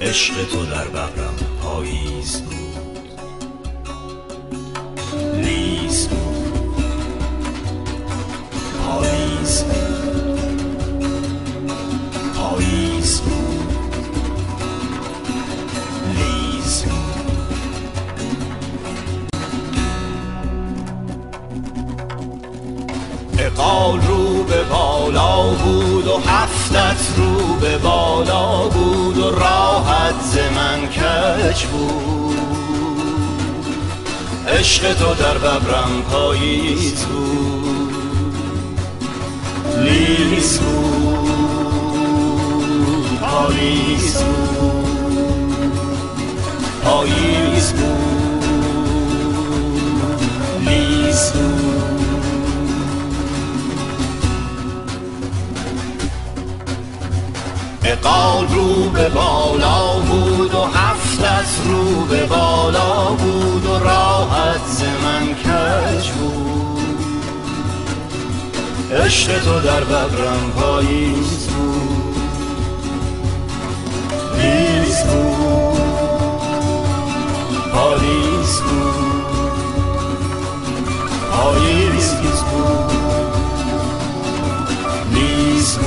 عشق تو در ببرم پاییز بود، لیز بود، پاییز بود، پاییز بود، لیز بود. اقال رو به بالا بود و هفتت رو به بالا بود و راحت ز من کج بود. عشق تو در ببرم پاییز بود، لیز بود، پاییز بود، پاییز بود، لیز بود. اقال رو به بالا بود و هفتت رو به بالا بود و راحت ز من کج بود. عشق تو در ببرم پاییز بود، لیز بود، پاییز بود، پاییز بود، لیز بود.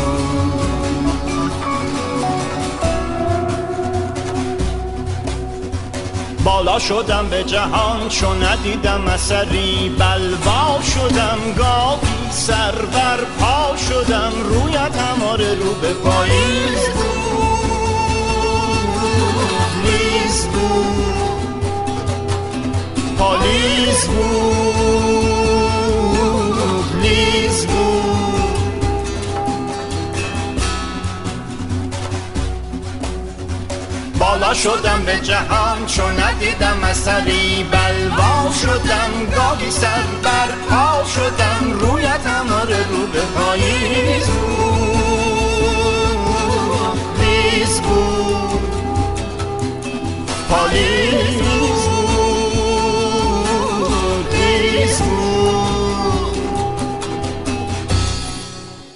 بالا شدم به جهان چون ندیدم اثری، بلوا شدم گاهی سر بر پا شدم، رویت هماره رو به پاییز بود، لیز بود، پاییز بود، لیز بود. بالا شدم به جهان چون ندیدم اثری، بلوا شدم گاهی سر بر پا شدم، رویت هماره رو به پاییز